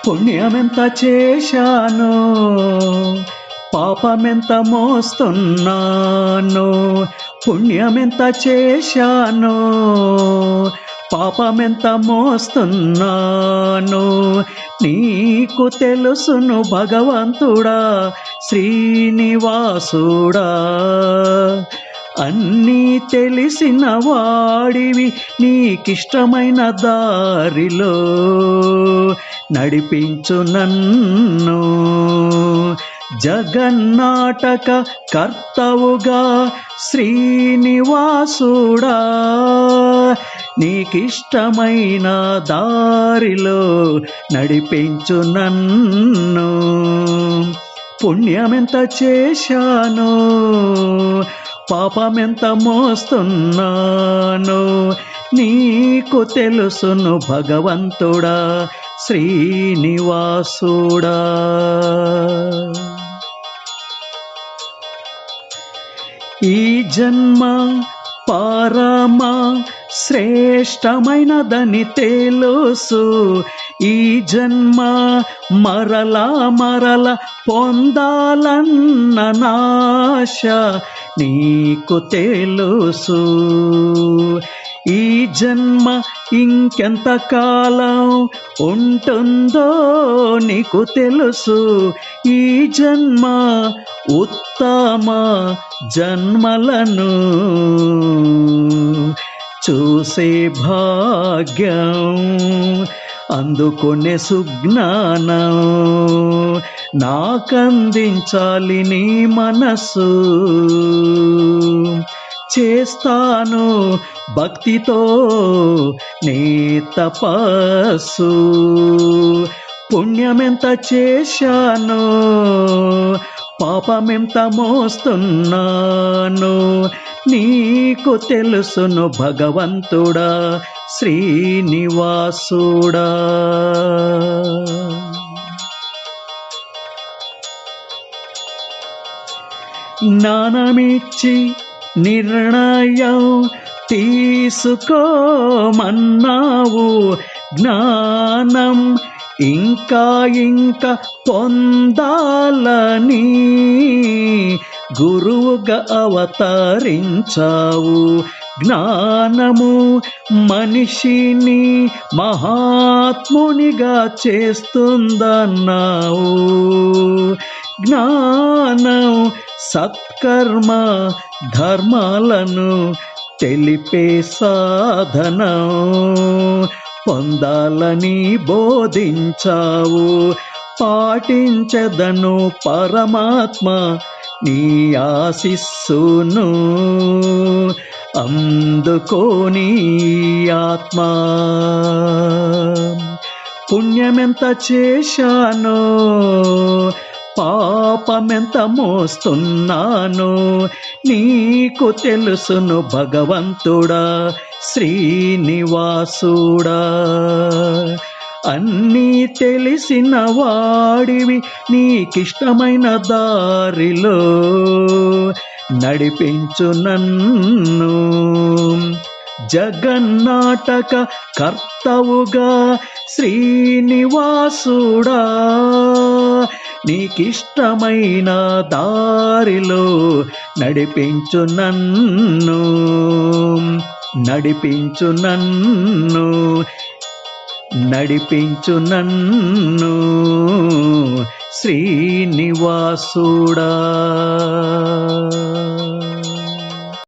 పుణ్యమెంత చేశాను, పాపమెంత మోస్తున్నాను. పుణ్యమెంత చేశాను, పాపమెంత మోస్తున్నాను. నీకు తెలుసును భగవంతుడా, శ్రీనివాసుడా. అన్నీ తెలిసిన వాడివి, నీకిష్టమైన దారిలో నడిపించు నన్ను. జగన్నాటక కర్తవుగా శ్రీనివాసుడా, నీకిష్టమైన దారిలో నడిపించు నన్ను. పుణ్యమెంత చేశాను, పాపమెంత మోస్తున్నాను. నీకు తెలుసును భగవంతుడా, శ్రీనివాసుడా. ఈ జన్మ పరమ శ్రేష్టమైనదని తెలుసు. ఈ జన్మ మరల మరల పొందాలన్న నాశ నీకు తెలుసు. ఈ జన్మ ఇంకెంతకాలం ఉంటుందో నీకు తెలుసు. ఈ జన్మ ఉత్తమ జన్మలను చూసే భాగ్యం, అందుకునే సుజ్ఞానం నాకందించాలి నీ మనసు. చేస్తాను భక్తితో నీ తపస్సు. పుణ్యమెంత చేశాను, పాపమెంత మోస్తున్నాను. నీకు తెలుసును భగవంతుడా, శ్రీనివాసుడా. జ్ఞానమిచ్చి నిర్ణయం తీసుకోమన్నావు. జ్ఞానం ఇంకా ఇంకా పొందాలని గురువుగా అవతరించావు. జ్ఞానము మనిషిని మహాత్మునిగా చేస్తుందన్నావు. జ్ఞానం సత్కర్మ ధర్మాలను తెలిపే సాధనం పొందాలని బోధించావు. పాటించదను పరమాత్మ నీ ఆశిస్సును, అందుకోని ఆత్మ. పుణ్యమెంత చేశాను, పాపమెంత మోస్తున్నాను. నీకు తెలుసును భగవంతుడా, శ్రీనివాసుడా. అన్నీ తెలిసిన వాడివి, నీకిష్టమైన దారిలో నడిపించు నన్ను. జగన్నాటక కర్తవుగా శ్రీనివాసుడా, నీకిష్టమైన దారిలో నడిపించు నన్ను. నడిపించు నన్ను, నడిపించు నన్ను, శ్రీనివాసుడా.